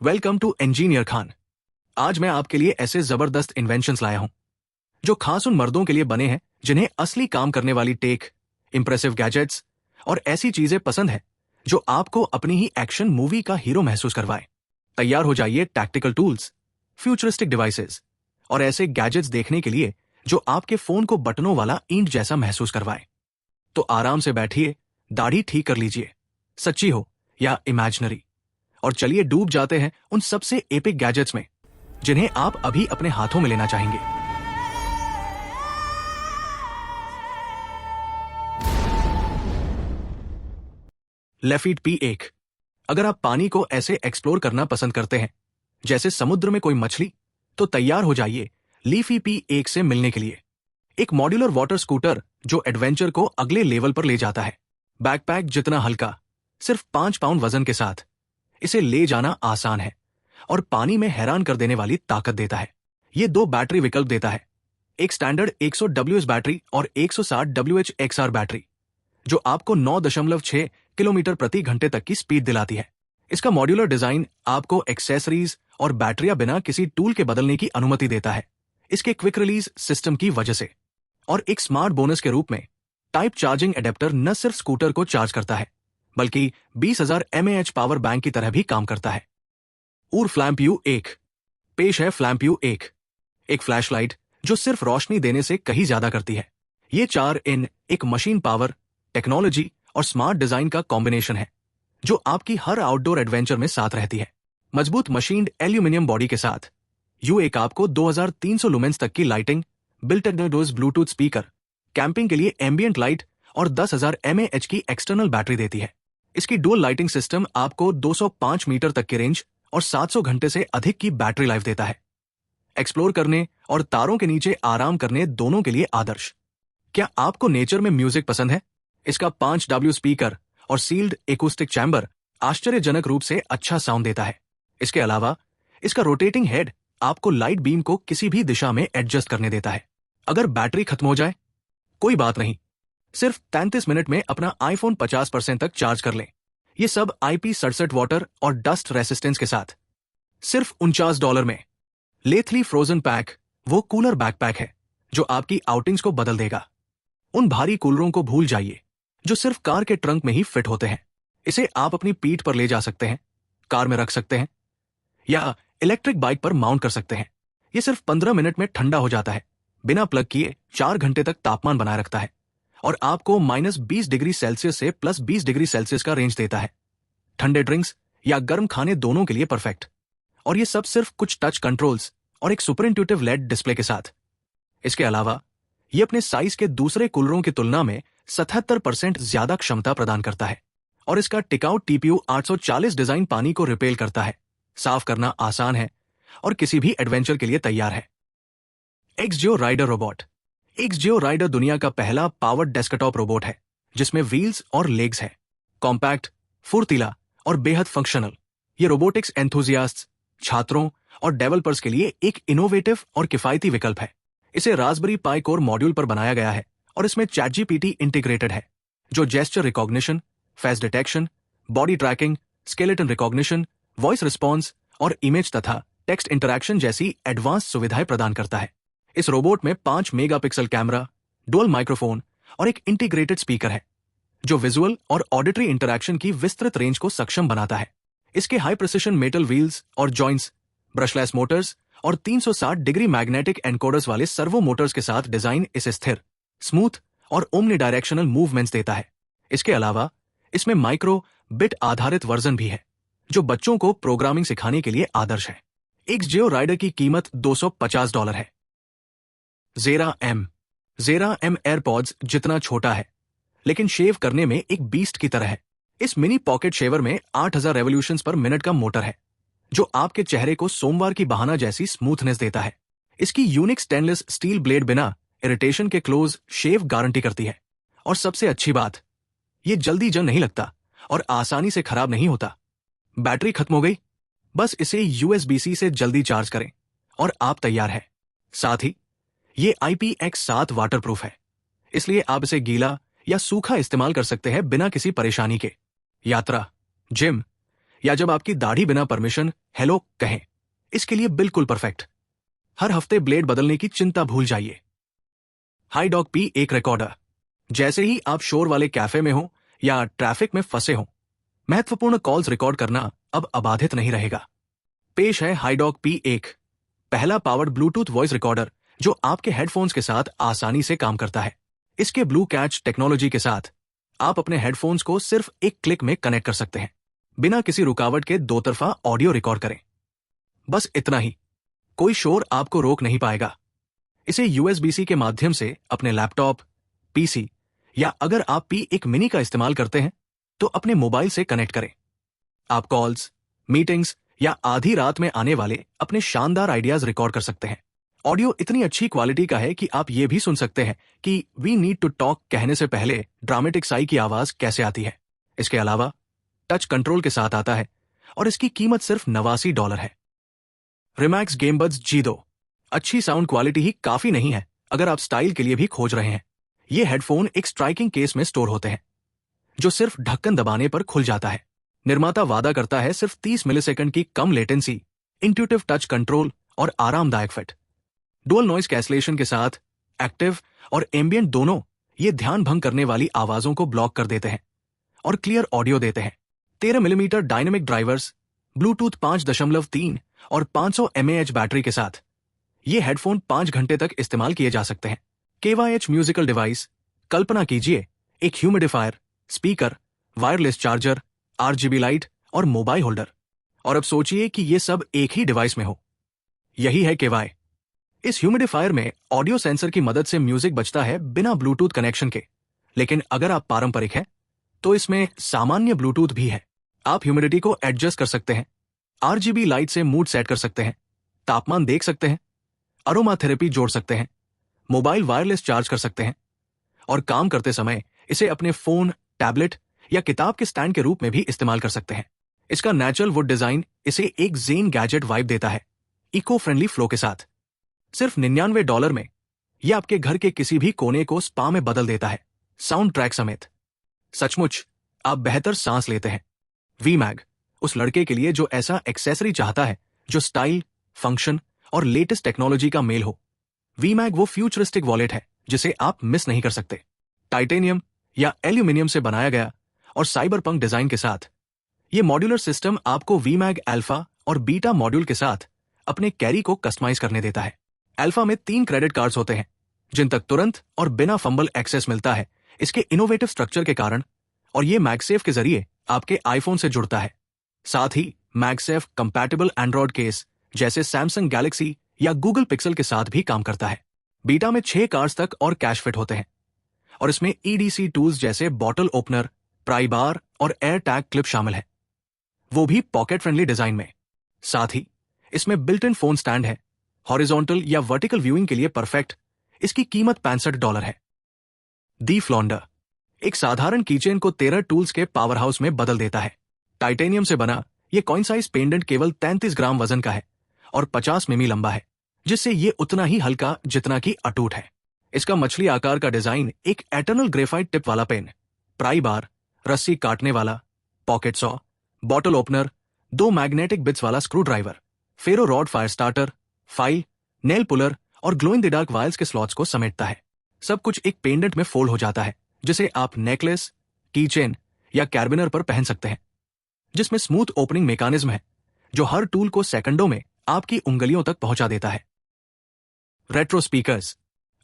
Welcome to engineer Khan. आज मैं आपके लिए ऐसे जबरदस्त इन्वेंशंस लाया हूं जो खास उन मर्दों के लिए बने हैं जिन्हें असली काम करने वाली टेक, इंप्रेसिव गैजेट्स और ऐसी चीजें पसंद है जो आपको अपनी ही एक्शन मूवी का हीरो महसूस करवाए। तैयार हो जाइए टैक्टिकल टूल्स, फ्यूचरिस्टिक डिवाइसेस और ऐसे गैजेट्स देखने के लिए जो आपके फोन को बटनों वाला ईंट जैसा महसूस करवाए। तो आराम से बैठिए, दाढ़ी ठीक कर लीजिए, सच्ची हो या इमेजिनरी, और चलिए डूब जाते हैं उन सबसे एपिक गैजेट्स में जिन्हें आप अभी अपने हाथों में लेना चाहेंगे। लेफिट P1। अगर आप पानी को ऐसे एक्सप्लोर करना पसंद करते हैं जैसे समुद्र में कोई मछली, तो तैयार हो जाइए लीफी P1 से मिलने के लिए। एक मॉड्यूलर वाटर स्कूटर जो एडवेंचर को अगले लेवल पर ले जाता है। बैकपैक जितना हल्का, सिर्फ 5 पाउंड वजन के साथ इसे ले जाना आसान है और पानी में हैरान कर देने वाली ताकत देता है। ये 2 बैटरी विकल्प देता है, एक स्टैंडर्ड 100 WH बैटरी और 160 WH XR बैटरी, जो आपको 9.6 किलोमीटर प्रति घंटे तक की स्पीड दिलाती है। इसका मॉड्यूलर डिजाइन आपको एक्सेसरीज और बैटरियां बिना किसी टूल के बदलने की अनुमति देता है, इसके क्विक रिलीज सिस्टम की वजह से। और एक स्मार्ट बोनस के रूप में टाइप चार्जिंग एडेप्टर न सिर्फ स्कूटर को चार्ज करता है बल्कि 20,000 mAh पावर बैंक की तरह भी काम करता है। और फ्लैम्प्यू 1। पेश है फ्लैम्प्यू 1, एक फ्लैशलाइट जो सिर्फ रोशनी देने से कहीं ज्यादा करती है। ये 4 इन एक मशीन पावर, टेक्नोलॉजी और स्मार्ट डिजाइन का कॉम्बिनेशन है जो आपकी हर आउटडोर एडवेंचर में साथ रहती है। मजबूत मशीन्ड एल्यूमिनियम बॉडी के साथ U1 आपको 2300 लुमेंस तक की lighting, built in Bluetooth speaker, camping के लिए एम्बियंट लाइट और 10,000 mAh की एक्सटर्नल बैटरी देती है। इसकी डुअल लाइटिंग सिस्टम आपको 205 मीटर तक की रेंज और 700 घंटे से अधिक की बैटरी लाइफ देता है। एक्सप्लोर करने और तारों के नीचे आराम करने दोनों के लिए आदर्श। क्या आपको नेचर में म्यूजिक पसंद है? इसका 5W स्पीकर और सील्ड एकूस्टिक चैम्बर आश्चर्यजनक रूप से अच्छा साउंड देता है। इसके अलावा इसका रोटेटिंग हेड आपको लाइट बीम को किसी भी दिशा में एडजस्ट करने देता है। अगर बैटरी खत्म हो जाए, कोई बात नहीं, सिर्फ 33 मिनट में अपना आईफोन 50% तक चार्ज कर लें। ये सब IP67 वाटर और डस्ट रेसिस्टेंस के साथ सिर्फ $49 में। लेथली फ्रोजन पैक वो कूलर बैकपैक है जो आपकी आउटिंग्स को बदल देगा। उन भारी कूलरों को भूल जाइए जो सिर्फ कार के ट्रंक में ही फिट होते हैं। इसे आप अपनी पीठ पर ले जा सकते हैं, कार में रख सकते हैं या इलेक्ट्रिक बाइक पर माउंट कर सकते हैं। ये सिर्फ 15 मिनट में ठंडा हो जाता है, बिना प्लग किए 4 घंटे तक तापमान बनाए रखता है और आपको -20 डिग्री सेल्सियस से +20 डिग्री सेल्सियस का रेंज देता है। ठंडे ड्रिंक्स या गर्म खाने दोनों के लिए परफेक्ट। और ये सब सिर्फ कुछ टच कंट्रोल्स और एक सुपर इंट्यूटिव LED डिस्प्ले के साथ। इसके अलावा ये अपने साइज के दूसरे कूलरों की तुलना में 77% ज्यादा क्षमता प्रदान करता है और इसका टिकाऊ TPU 840 डिजाइन पानी को रिपेल करता है, साफ करना आसान है और किसी भी एडवेंचर के लिए तैयार है। XGO rider robot. XGO rider दुनिया का पहला पावर्ड डेस्कटॉप रोबोट है जिसमें व्हील्स और लेग्स है। कॉम्पैक्ट, फुर्तीला और बेहद फंक्शनल, ये रोबोटिक्स एंथुजियास्ट्स, छात्रों और डेवलपर्स के लिए एक इनोवेटिव और किफायती विकल्प है। इसे रास्पबेरी पाई कोर मॉड्यूल पर बनाया गया है और इसमें ChatGPT इंटीग्रेटेड है जो gesture recognition, face detection, body tracking, skeleton recognition, voice response और इमेज तथा टेक्स्ट इंटरैक्शन जैसी एडवांस सुविधाएं प्रदान करता है। इस रोबोट में 5 मेगापिक्सल कैमरा, डुअल माइक्रोफोन और एक इंटीग्रेटेड स्पीकर है जो विजुअल और ऑडिटरी इंटरैक्शन की विस्तृत रेंज को सक्षम बनाता है। इसके हाई प्रिसिशन मेटल व्हील्स और जॉइंट्स, ब्रशलेस मोटर्स और 360 डिग्री मैग्नेटिक एनकोडर्स वाले सर्वो मोटर्स के साथ डिजाइन इसे स्थिर, स्मूथ और ओमनी डायरेक्शनल मूवमेंट्स देता है। इसके अलावा इसमें माइक्रो बिट आधारित वर्जन भी है जो बच्चों को प्रोग्रामिंग सिखाने के लिए आदर्श है। XGO राइडर की कीमत $250 है। Zera M। Zera M AirPods जितना छोटा है लेकिन शेव करने में एक बीस्ट की तरह है। इस मिनी पॉकेट शेवर में 8000 रेवोल्यूशंस पर मिनट का मोटर है जो आपके चेहरे को सोमवार की बहाना जैसी स्मूथनेस देता है। इसकी यूनिक स्टेनलेस स्टील ब्लेड बिना इरिटेशन के क्लोज शेव गारंटी करती है। और सबसे अच्छी बात, ये जल्दी जंग नहीं लगता और आसानी से खराब नहीं होता। बैटरी खत्म हो गई, बस इसे USB-C से जल्दी चार्ज करें और आप तैयार हैं। साथ ही ये IPX7 वाटरप्रूफ है, इसलिए आप इसे गीला या सूखा इस्तेमाल कर सकते हैं बिना किसी परेशानी के। यात्रा, जिम या जब आपकी दाढ़ी बिना परमिशन हेलो कहें, इसके लिए बिल्कुल परफेक्ट। हर हफ्ते ब्लेड बदलने की चिंता भूल जाइए। हाईडॉक P1 रिकॉर्डर। जैसे ही आप शोर वाले कैफे में हो या ट्रैफिक में फंसे हो, महत्वपूर्ण कॉल्स रिकॉर्ड करना अब अबाधित नहीं रहेगा। पेश है हाईडॉक P1, पहला पावर्ड ब्लूटूथ वॉइस रिकॉर्डर जो आपके हेडफोन्स के साथ आसानी से काम करता है। इसके ब्लू कैच टेक्नोलॉजी के साथ आप अपने हेडफोन्स को सिर्फ एक क्लिक में कनेक्ट कर सकते हैं, बिना किसी रुकावट के दो तरफा ऑडियो रिकॉर्ड करें। बस इतना ही, कोई शोर आपको रोक नहीं पाएगा। इसे USB-C के माध्यम से अपने लैपटॉप, PC या अगर आप P1 मिनी का इस्तेमाल करते हैं तो अपने मोबाइल से कनेक्ट करें। आप कॉल्स, मीटिंग्स या आधी रात में आने वाले अपने शानदार आइडियाज रिकॉर्ड कर सकते हैं। ऑडियो इतनी अच्छी क्वालिटी का है कि आप ये भी सुन सकते हैं कि वी नीड टू टॉक कहने से पहले ड्रामेटिक साई की आवाज कैसे आती है। इसके अलावा टच कंट्रोल के साथ आता है और इसकी कीमत सिर्फ $89 है। Remax Gamebuds G2। अच्छी साउंड क्वालिटी ही काफी नहीं है अगर आप स्टाइल के लिए भी खोज रहे हैं। ये हेडफोन एक स्ट्राइकिंग केस में स्टोर होते हैं जो सिर्फ ढक्कन दबाने पर खुल जाता है। निर्माता वादा करता है सिर्फ 30 मिलीसेकंड की कम लेटेंसी, इंट्यूटिव टच कंट्रोल और आरामदायक फिट। डुअल नॉइज कैंसलेशन के साथ एक्टिव और एम्बियंट दोनों ये ध्यान भंग करने वाली आवाजों को ब्लॉक कर देते हैं और क्लियर ऑडियो देते हैं। 13 मिलीमीटर डायनेमिक ड्राइवर्स, ब्लूटूथ 5.3 और 500 mAh बैटरी के साथ ये हेडफोन 5 घंटे तक इस्तेमाल किए जा सकते हैं। KYH musical device. कल्पना कीजिए एक humidifier, speaker, wireless charger, RGB light और मोबाइल होल्डर। और अब सोचिए कि ये सब एक ही डिवाइस में हो। यही है KY। इस ह्यूमिडिफायर में ऑडियो सेंसर की मदद से म्यूजिक बजता है बिना ब्लूटूथ कनेक्शन के। लेकिन अगर आप पारंपरिक हैं तो इसमें सामान्य ब्लूटूथ भी है। आप ह्यूमिडिटी को एडजस्ट कर सकते हैं, RGB लाइट से मूड सेट कर सकते हैं, तापमान देख सकते हैं, अरोमा थेरेपी जोड़ सकते हैं, मोबाइल वायरलेस चार्ज कर सकते हैं और काम करते समय इसे अपने फोन, टैबलेट या किताब के स्टैंड के रूप में भी इस्तेमाल कर सकते हैं। इसका नेचुरल वुड डिजाइन इसे एक ज़ेन गैजेट वाइब देता है, इको फ्रेंडली फ्लो के साथ। सिर्फ $99 में यह आपके घर के किसी भी कोने को स्पा में बदल देता है, साउंड ट्रैक समेत। सचमुच आप बेहतर सांस लेते हैं। VMAG, उस लड़के के लिए जो ऐसा एक्सेसरी चाहता है जो स्टाइल, फंक्शन और लेटेस्ट टेक्नोलॉजी का मेल हो। VMAG वो फ्यूचरिस्टिक वॉलेट है जिसे आप मिस नहीं कर सकते। टाइटेनियम या एल्यूमिनियम से बनाया गया और साइबरपंक डिजाइन के साथ ये मॉड्यूलर सिस्टम आपको VMAG अल्फा और बीटा मॉड्यूल के साथ अपने कैरी को कस्टमाइज करने देता है। अल्फा में 3 क्रेडिट कार्ड्स होते हैं जिन तक तुरंत और बिना फंबल एक्सेस मिलता है इसके इनोवेटिव स्ट्रक्चर के कारण, और ये मैगसेफ के जरिए आपके आईफोन से जुड़ता है। साथ ही मैगसेफ कंपैटिबल एंड्रॉयड केस जैसे सैमसंग गैलेक्सी या गूगल पिक्सल के साथ भी काम करता है। बीटा में 6 कार्ड्स तक और कैश फिट होते हैं और इसमें EDC टूल्स जैसे बॉटल ओपनर, प्राई बार और एयर टैग क्लिप शामिल है, वो भी पॉकेट फ्रेंडली डिजाइन में। साथ ही इसमें बिल्ट इन फोन स्टैंड है, हॉरिजॉन्टल या वर्टिकल व्यूइंग के लिए परफेक्ट। इसकी कीमत $65 है। दी फ्लॉन्डर एक साधारण कीचेन को 13 टूल्स के पावर हाउस में बदल देता है। टाइटेनियम से बना ये कॉइन साइज पेंडेंट केवल 33 ग्राम वजन का है और 50 मिमी लंबा है, जिससे ये उतना ही हल्का जितना कि अटूट है। इसका मछली आकार का डिजाइन, एक एटर्नल ग्रेफाइट टिप वाला पेन, प्राई बार, रस्सी काटने वाला, pocket saw, bottle opener, 2 magnetic bits वाला screwdriver, ferro rod fire starter, file, nail puller और glow in the dark vials के स्लॉट्स को समेटता है। सब कुछ एक पेंडेंट में फोल्ड हो जाता है जिसे आप नेकलेस, कीचेन या कैरबिनर पर पहन सकते हैं, जिसमें स्मूथ ओपनिंग मैकेनिज्म है जो हर टूल को सेकंडों में आपकी उंगलियों तक पहुंचा देता है। रेट्रो स्पीकर्स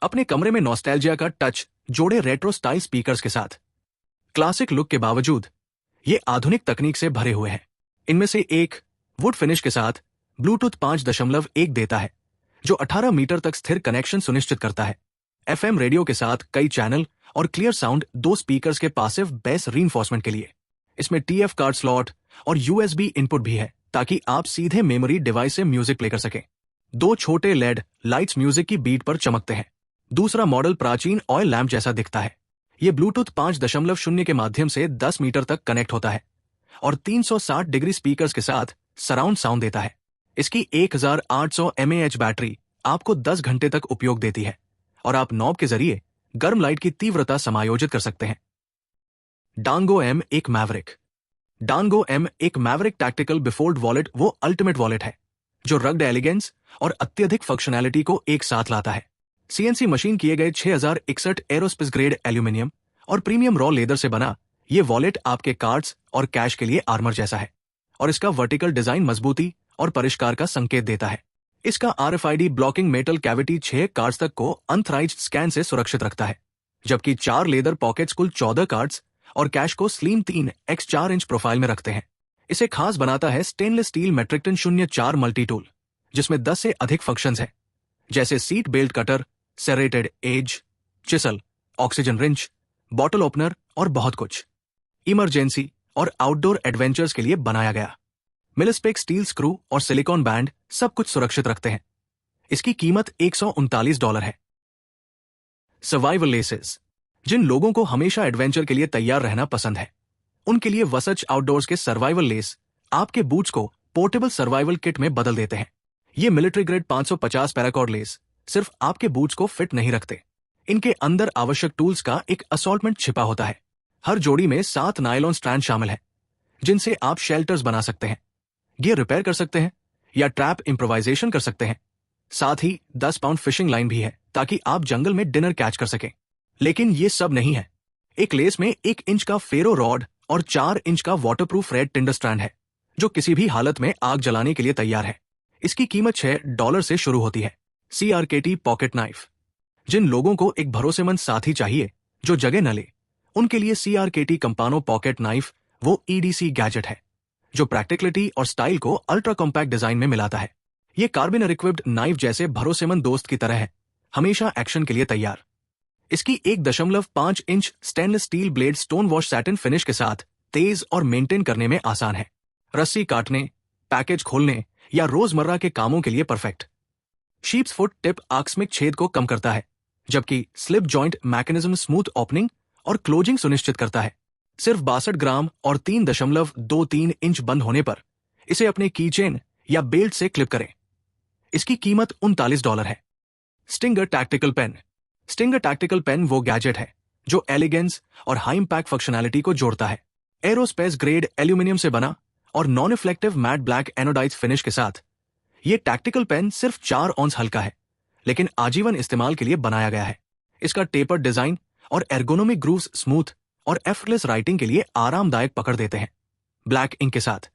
अपने कमरे में नॉस्टैल्जिया का टच जोड़े रेट्रो स्टाइल स्पीकर्स के साथ। क्लासिक लुक के बावजूद ये आधुनिक तकनीक से भरे हुए हैं। इनमें से एक वुड फिनिश के साथ ब्लूटूथ 5.1 देता है जो 18 मीटर तक स्थिर कनेक्शन सुनिश्चित करता है। FM रेडियो के साथ कई चैनल और क्लियर साउंड 2 स्पीकर्स के पासिव बेस रीइंफोर्समेंट के लिए। इसमें TF कार्ड स्लॉट और USB इनपुट भी है ताकि आप सीधे मेमोरी डिवाइस से म्यूजिक प्ले कर सकें। 2 छोटे LED लाइट्स म्यूजिक की बीट पर चमकते हैं। दूसरा मॉडल प्राचीन ऑयल लैंप जैसा दिखता है। ये ब्लूटूथ 5.0 के माध्यम से 10 मीटर तक कनेक्ट होता है और 360 डिग्री स्पीकर्स के साथ सराउंड साउंड देता है। इसकी 1800 mAh बैटरी आपको 10 घंटे तक उपयोग देती है और आप नॉब के जरिए गर्म लाइट की तीव्रता समायोजित कर सकते हैं। डांगो M एक मैवरिक। डांगो M एक मैवरिक टैक्टिकल बिफोल्ड वॉलेट वो अल्टीमेट वॉलेट है जो रग्ड एलिगेंस और अत्यधिक फंक्शनैलिटी को एक साथ लाता है। CNC मशीन किए गए 6061 एरोस्पेस ग्रेड एल्यूमिनियम और प्रीमियम रॉ लेदर से बना ये वॉलेट आपके कार्ड्स और कैश के लिए आर्मर जैसा है और इसका वर्टिकल डिजाइन मजबूती और परिष्कार का संकेत देता है। इसका RFID blocking metal cavity 6 cards तक को अनथराइज्ड स्कैन से सुरक्षित रखता है, जबकि 4 लेदर पॉकेट्स कुल 14 कार्ड्स और कैश को स्लिम 3x4 इंच प्रोफाइल में रखते हैं। इसे खास बनाता है stainless steel metric ton 04 multi tool, जिसमें 10 से अधिक फंक्शंस हैं, जैसे seat belt cutter, serrated edge, chisel, oxygen wrench, bottle opener और बहुत कुछ। इमरजेंसी और आउटडोर एडवेंचर्स के लिए बनाया गया। मिलिस्पेक स्टील स्क्रू और सिलिकॉन बैंड सब कुछ सुरक्षित रखते हैं। इसकी कीमत $139 है। Survival laces. जिन लोगों को हमेशा एडवेंचर के लिए तैयार रहना पसंद है, उनके लिए वसच आउटडोर्स के सर्वाइवल लेस आपके बूट्स को पोर्टेबल सर्वाइवल किट में बदल देते हैं। ये मिलिट्री ग्रेड 550 पैराकॉर्ड लेस सिर्फ आपके बूट्स को फिट नहीं रखते, इनके अंदर आवश्यक टूल्स का एक असॉर्टमेंट छिपा होता है। हर जोड़ी में 7 नायलॉन स्ट्रैंड शामिल है, जिनसे आप शेल्टर्स बना सकते हैं, गियर रिपेयर कर सकते हैं या ट्रैप इम्प्रोवाइजेशन कर सकते हैं। साथ ही 10 पाउंड फिशिंग लाइन भी है ताकि आप जंगल में डिनर कैच कर सकें। लेकिन ये सब नहीं है। एक लेस में 1 इंच का फेरो रॉड और 4 इंच का वाटरप्रूफ रेड टिंडर स्ट्रैंड है, जो किसी भी हालत में आग जलाने के लिए तैयार है। इसकी कीमत $6 से शुरू होती है। CRKT pocket knife. जिन लोगों को एक भरोसेमंद साथी चाहिए जो जगह न ले, उनके लिए CRKT कंपानो पॉकेट नाइफ वो EDC गैजेट है जो प्रैक्टिकलिटी और स्टाइल को अल्ट्रा कॉम्पैक्ट डिजाइन में मिलाता है। ये कार्बिनर इक्विप्ड नाइफ जैसे भरोसेमंद दोस्त की तरह है, हमेशा एक्शन के लिए तैयार। इसकी 1.5 inch stainless steel blade stone wash satin finish के साथ तेज और मेंटेन करने में आसान है। रस्सी काटने, पैकेज खोलने या रोजमर्रा के कामों के लिए परफेक्ट। शीप्स फुट टिप आकस्मिक छेद को कम करता है, जबकि slip joint mechanism smooth opening और क्लोजिंग सुनिश्चित करता है। सिर्फ 62 ग्राम और 3.23 इंच बंद होने पर इसे अपने कीचेन या बेल्ट से क्लिप करें। इसकी कीमत $39 है। Stinger tactical pen. Stinger tactical pen वो गैजेट है जो एलिगेंस और हाई इंपैक्ट फंक्शनैलिटी को जोड़ता है। एरोस्पेस ग्रेड एल्यूमिनियम से बना और non reflective matte black anodised finish के साथ ये टैक्टिकल पेन सिर्फ 4 ऑन्स हल्का है, लेकिन आजीवन इस्तेमाल के लिए बनाया गया है। इसका टेपर डिजाइन और एर्गोनोमिक ग्रूव्स स्मूथ और एफर्टलेस राइटिंग के लिए आरामदायक पकड़ देते हैं ब्लैक इंक के साथ।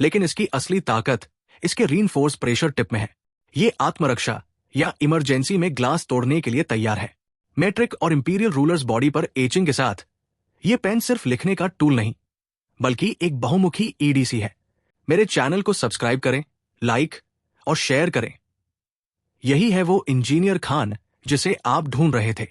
लेकिन इसकी असली ताकत इसके रीइंफोर्स प्रेशर टिप में है। ये आत्मरक्षा या इमरजेंसी में ग्लास तोड़ने के लिए तैयार है। मेट्रिक और इंपीरियल रूलर्स बॉडी पर एचिंग के साथ ये पेन सिर्फ लिखने का टूल नहीं, बल्कि एक बहुमुखी EDC है। मेरे चैनल को सब्सक्राइब करें, लाइक और शेयर करें। यही है वो इंजीनियर खान जिसे आप ढूंढ रहे थे।